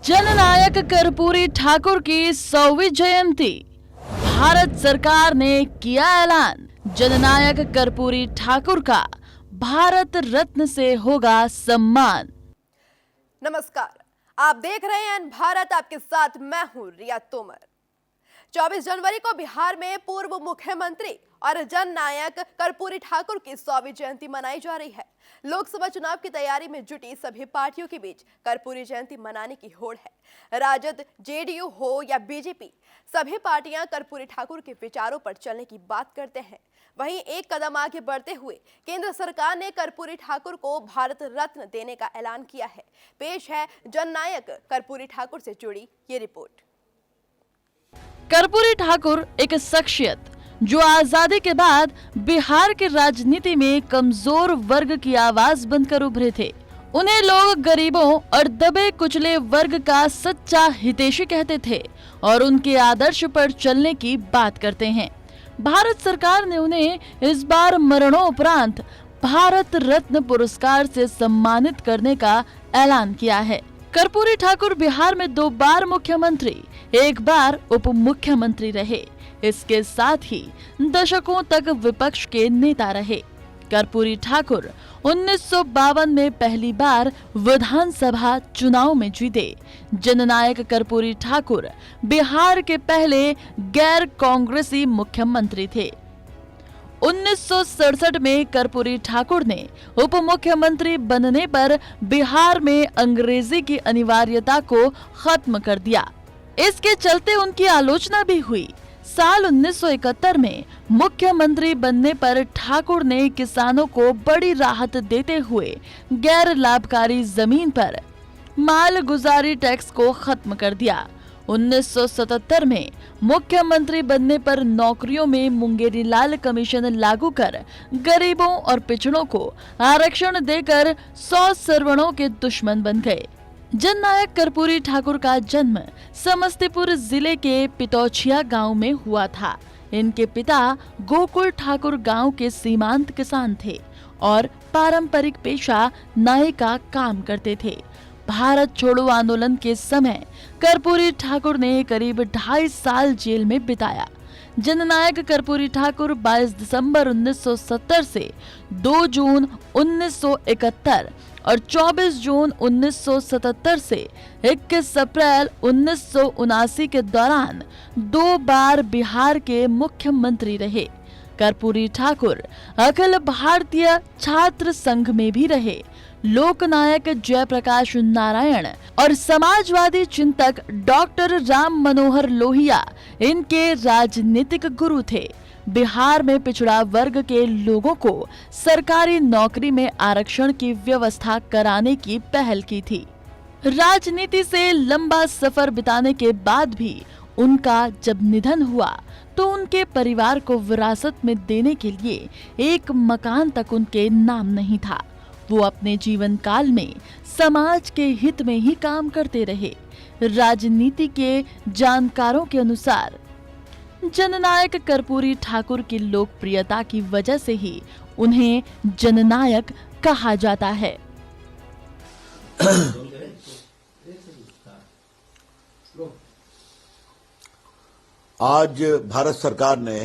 जननायक कर्पूरी ठाकुर की 100वीं जयंती, भारत सरकार ने किया ऐलान। जननायक कर्पूरी ठाकुर का भारत रत्न से होगा सम्मान। नमस्कार, आप देख रहे हैं भारत, आपके साथ मैं हूं रिया तोमर। 24 जनवरी को बिहार में पूर्व मुख्यमंत्री और जननायक कर्पूरी ठाकुर की 100वीं जयंती मनाई जा रही है। लोकसभा चुनाव की तैयारी में जुटी सभी पार्टियों के बीच कर्पूरी जयंती मनाने की होड़ है। राजद, जेडीयू हो या बीजेपी, सभी पार्टियां कर्पूरी ठाकुर के विचारों पर चलने की बात करते हैं। वहीं एक कदम आगे बढ़ते हुए केंद्र सरकार ने कर्पूरी ठाकुर को भारत रत्न देने का ऐलान किया है। पेश है जननायक कर्पूरी ठाकुर से जुड़ी ये रिपोर्ट। कर्पूरी ठाकुर एक शख्सियत जो आजादी के बाद बिहार की राजनीति में कमजोर वर्ग की आवाज बनकर उभरे थे। उन्हें लोग गरीबों और दबे कुचले वर्ग का सच्चा हितैषी कहते थे और उनके आदर्श पर चलने की बात करते हैं। भारत सरकार ने उन्हें इस बार मरणोपरांत भारत रत्न पुरस्कार से सम्मानित करने का ऐलान किया है। कर्पूरी ठाकुर बिहार में 2 बार मुख्यमंत्री, 1 बार उप मुख्यमंत्री रहे। इसके साथ ही दशकों तक विपक्ष के नेता रहे। कर्पूरी ठाकुर 1952 में पहली बार विधानसभा चुनाव में जीते। जननायक कर्पूरी ठाकुर बिहार के पहले गैर कांग्रेसी मुख्यमंत्री थे। 1967 में कर्पूरी ठाकुर ने उप मुख्यमंत्री बनने पर बिहार में अंग्रेजी की अनिवार्यता को खत्म कर दिया। इसके चलते उनकी आलोचना भी हुई। साल 1971 में मुख्यमंत्री बनने पर ठाकुर ने किसानों को बड़ी राहत देते हुए गैर लाभकारी जमीन पर मालगुजारी टैक्स को खत्म कर दिया। 1977 में मुख्यमंत्री बनने पर नौकरियों में मुंगेरी लाल कमीशन लागू कर गरीबों और पिछड़ों को आरक्षण देकर 100 सवर्णों के दुश्मन बन गए। जननायक कर्पूरी ठाकुर का जन्म समस्तीपुर जिले के पितौछिया गांव में हुआ था। इनके पिता गोकुल ठाकुर गांव के सीमांत किसान थे और पारंपरिक पेशा नाई का काम करते थे। भारत छोड़ो आंदोलन के समय कर्पूरी ठाकुर ने करीब 2.5 साल जेल में बिताया। जननायक कर्पूरी ठाकुर 22 दिसंबर 1970 से 2 जून 1971 और 24 जून 1977 से 21 अप्रैल 1979 के दौरान 2 बार बिहार के मुख्यमंत्री रहे। कर्पूरी ठाकुर अखिल भारतीय छात्र संघ में भी रहे। लोकनायक जयप्रकाश नारायण और समाजवादी चिंतक डॉक्टर राम मनोहर लोहिया इनके राजनीतिक गुरु थे। बिहार में पिछड़ा वर्ग के लोगों को सरकारी नौकरी में आरक्षण की व्यवस्था कराने की पहल की थी। राजनीति से लंबा सफर बिताने के बाद भी उनका जब निधन हुआ तो उनके परिवार को विरासत में देने के लिए एक मकान तक उनके नाम नहीं था। वो अपने जीवन काल में समाज के हित में ही काम करते रहे। राजनीति के जानकारों के अनुसार जननायक कर्पूरी ठाकुर की लोकप्रियता की वजह से ही उन्हें जननायक कहा जाता है। आज भारत सरकार ने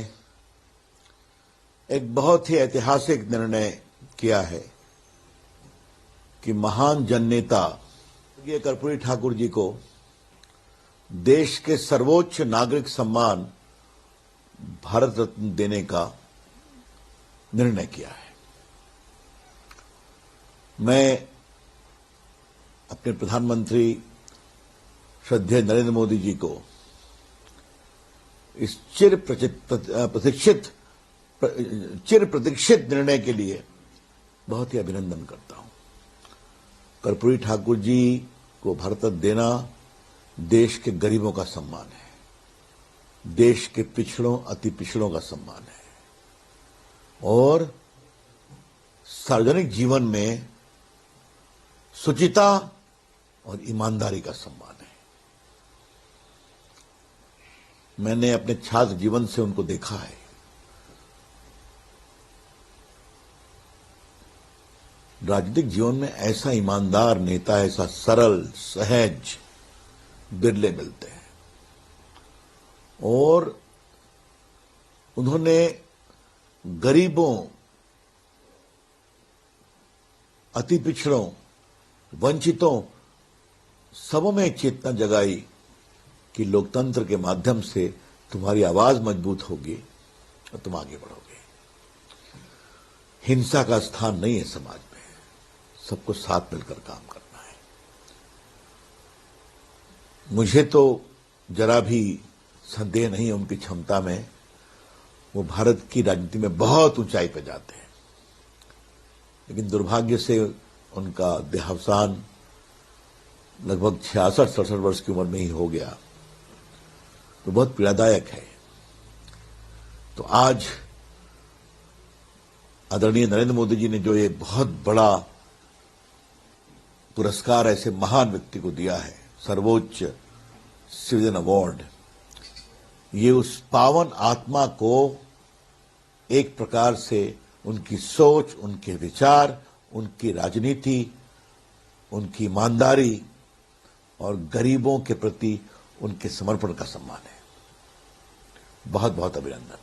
एक बहुत ही ऐतिहासिक निर्णय किया है कि महान जननेता कर्पूरी ठाकुर जी को देश के सर्वोच्च नागरिक सम्मान भारत रत्न देने का निर्णय किया है। मैं अपने प्रधानमंत्री श्रद्धेय नरेंद्र मोदी जी को इस चिर प्रतीक्षित निर्णय के लिए बहुत ही अभिनंदन करता हूं। कर्पूरी ठाकुर जी को भारत रत्न देना देश के गरीबों का सम्मान है, देश के पिछड़ों, अति पिछड़ों का सम्मान है और सार्वजनिक जीवन में शुचिता और ईमानदारी का सम्मान है। मैंने अपने छात्र जीवन से उनको देखा है। राजनीतिक जीवन में ऐसा ईमानदार नेता, ऐसा सरल, सहज बिरले मिलते हैं। और उन्होंने गरीबों, अति पिछड़ों, वंचितों सबों में चेतना जगाई कि लोकतंत्र के माध्यम से तुम्हारी आवाज मजबूत होगी और तुम आगे बढ़ोगे। हिंसा का स्थान नहीं है समाज में, सबको साथ मिलकर काम करना है। मुझे तो जरा भी संदेह नहीं है उनकी क्षमता में। वो भारत की राजनीति में बहुत ऊंचाई पर जाते हैं, लेकिन दुर्भाग्य से उनका देहावसान लगभग 66-67 वर्ष की उम्र में ही हो गया, तो बहुत पीड़ादायक है। तो आज आदरणीय नरेंद्र मोदी जी ने जो ये बहुत बड़ा पुरस्कार ऐसे महान व्यक्ति को दिया है, सर्वोच्च सिविलियन अवार्ड, ये उस पावन आत्मा को एक प्रकार से उनकी सोच, उनके विचार, उनकी राजनीति, उनकी ईमानदारी और गरीबों के प्रति उनके समर्पण का सम्मान है। बहुत बहुत अभिनंदन।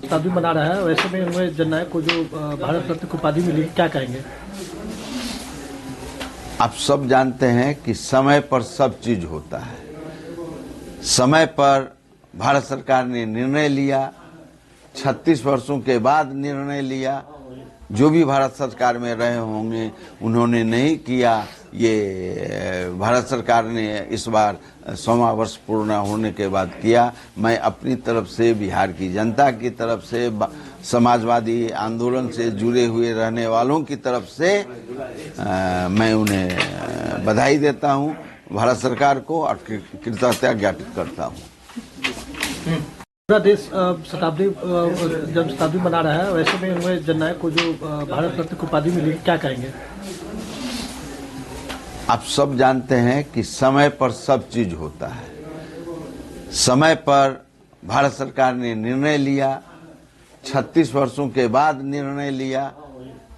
शताब्दी मना रहा है, वैसे में उन्हें जननायक को जो भारत रत्न की उपाधि मिली, क्या कहेंगे? आप सब जानते हैं कि समय पर सब चीज होता है। समय पर भारत सरकार ने निर्णय लिया, 36 वर्षों के बाद निर्णय लिया। जो भी भारत सरकार में रहे होंगे उन्होंने नहीं किया। ये भारत सरकार ने इस बार 100वां वर्ष पूर्ण होने के बाद किया। मैं अपनी तरफ से, बिहार की जनता की तरफ से, समाजवादी आंदोलन से जुड़े हुए रहने वालों की तरफ से मैं उन्हें बधाई देता हूं, भारत सरकार को, और कृतज्ञता ज्ञापित करता हूं। पूरा देश शताब्दी जब शताब्दी मना रहा है, वैसे में उन्हें जननायक को जो भारत रत्न की उपाधि मिली, क्या कहेंगे? आप सब जानते हैं कि समय पर सब चीज होता है। समय पर भारत सरकार ने निर्णय लिया, 36 वर्षों के बाद निर्णय लिया।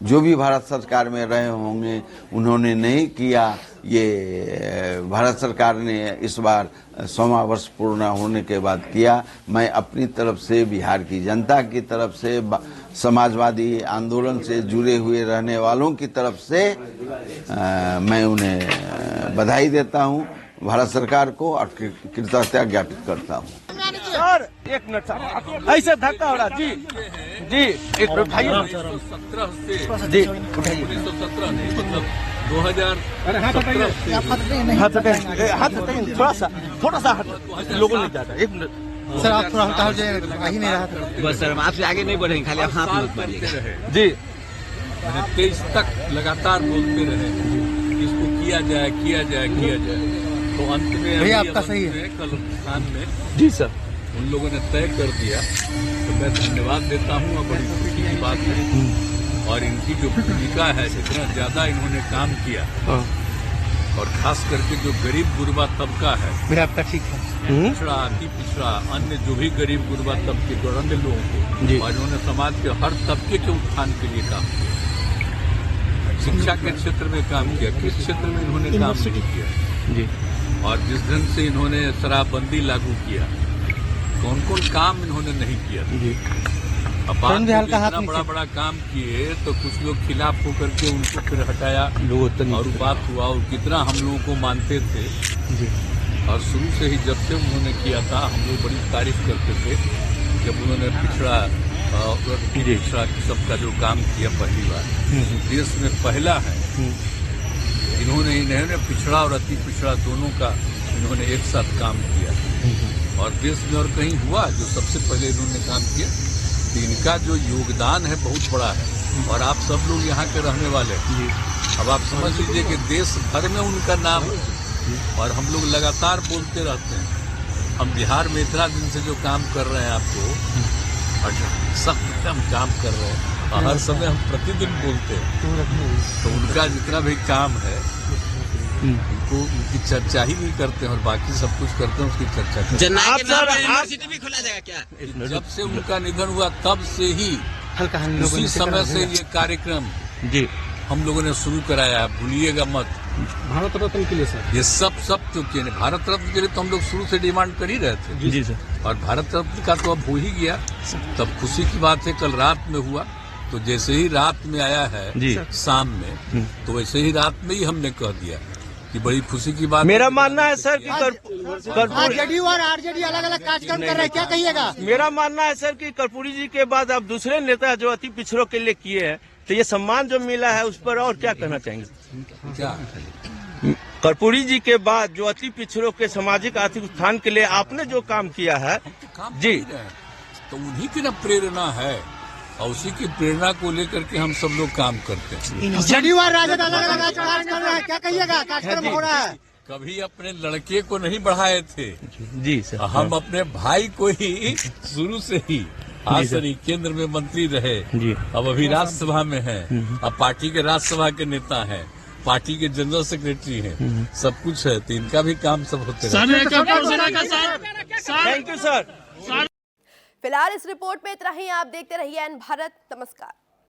जो भी भारत सरकार में रहे होंगे उन्होंने नहीं किया। ये भारत सरकार ने इस बार 100वां वर्ष पूर्ण होने के बाद किया। मैं अपनी तरफ से, बिहार की जनता की तरफ से, समाजवादी आंदोलन से जुड़े हुए रहने वालों की तरफ से मैं उन्हें बधाई देता हूं, भारत सरकार को, और कृतज्ञता ज्ञापित करता हूं। सर एक मिनट सर, ऐसे धक्का हो रहा जी जी, एक मिनट भाई, 1917 से जी 1917 नहीं, मतलब 2017 हाथ थोड़ा सा हट, लोगों ने जाता। एक मिनट सर, आप थोड़ा हल्का हो जाएगा, आ ही नहीं रहा था। बस सर, हम आपसे आगे नहीं बढ़ेंगे, खाली आप हाथ मत मारिए जी। मैंने 23 तक लगातार बोलते रहे कि इसको किया जाए, किया जाए, किया जाए। तो अंत में भैया आपका सही है। कल स्थान में जी सर, उन लोगों ने तय कर दिया, तो मैं धन्यवाद देता हूँ और बड़ी खुशी की बात है। और इनकी जो भूमिका है, इतना ज्यादा इन्होंने काम किया, और खास करके जो गरीब गुरबा तबका है, भैया आपका ठीक है, पिछड़ा, अति पिछड़ा, अन्य जो भी गरीब गुरबा तबके के अन्य लोगों को, और इन्होंने समाज के हर तबके के उत्थान के लिए काम किया। शिक्षा के क्षेत्र में काम किया, किस क्षेत्र में इन्होंने काम नहीं किया जी। और जिस ढंग से इन्होंने शराबबंदी लागू किया, कौन कौन काम इन्होंने नहीं किया जी। अब बात इतना बड़ा बड़ा काम किए तो कुछ लोग खिलाफ होकर के उनको फिर हटाया, और बात हुआ, और कितना हम लोगों को मानते थे जी। और शुरू से ही जब से उन्होंने किया था, हम लोग बड़ी तारीफ करते थे। जब उन्होंने पिछड़ा सबका जो काम किया पहली बार, देश में पहला है, इन्होंने पिछड़ा और अति पिछड़ा दोनों का इन्होंने एक साथ काम किया, और देश में और कहीं हुआ जो सबसे पहले इन्होंने काम किया। तो इनका जो योगदान है बहुत बड़ा है, और आप सब लोग यहाँ के रहने वाले हैं। अब आप समझ लीजिए कि देश भर में उनका नाम है, और हम लोग लगातार बोलते रहते हैं। हम बिहार में इतना दिन से जो काम कर रहे हैं आपको, और सख्त हम काम कर रहे हैं, और हर समय हम प्रतिदिन बोलते हैं। तो उनका जितना भी काम है, उनको उनकी चर्चा ही नहीं करते हैं, और बाकी सब कुछ करते हैं, उसकी चर्चा करते हैं। यूनिवर्सिटी भी खोला जाएगा क्या? जब से उनका निधन हुआ तब से ही, उसी समय से ये कार्यक्रम जी हम लोगों ने शुरू कराया। भूलिएगा मत, भारत रत्न के लिए सर। ये सब चुके हैं। भारत रत्न के लिए तो हम लोग शुरू से डिमांड कर ही रहे थे जी सर। और भारत रत्न का तो अब हो ही गया। तब खुशी की बात है, कल रात में हुआ, तो जैसे ही रात में आया है शाम में, तो वैसे ही रात में ही हमने कह दिया कि बड़ी खुशी की बात। मेरा मानना है सर कि जेडीयू और आरजेडी अलग अलग कार्यक्रम कर रहे हैं, क्या कहिएगा? मेरा मानना है सर कि कर्पूरी जी के बाद अब दूसरे नेता जो अति पिछड़ों के लिए किए हैं, तो ये सम्मान जो मिला है उस पर और क्या कहना चाहेंगे? क्या कर्पूरी जी के बाद जो अति पिछड़ों के सामाजिक आर्थिक उत्थान के लिए आपने जो काम किया है काम जी, कर ही रहे हैं। तो उन्हीं की ना प्रेरणा है और उसी की प्रेरणा को लेकर के हम सब लोग काम करते हैं। जेडीयू और राजद अलग अलग कार्यक्रम कर रहे हैं, क्या कहिएगा? कार्यक्रम हो रहा है। कभी अपने लड़के को नहीं बढ़ाए थे जी सर। हम अपने भाई को ही शुरू से ही, आज सर केंद्र में मंत्री रहे जी, अब अभी राज्यसभा में है, अब पार्टी के राज्यसभा के नेता हैं, पार्टी के जनरल सेक्रेटरी हैं, सब कुछ है, तो इनका भी काम सब होते रहते। Thank you sir. फिलहाल इस रिपोर्ट में इतना ही। आप देखते रहिए एन भारत। नमस्कार।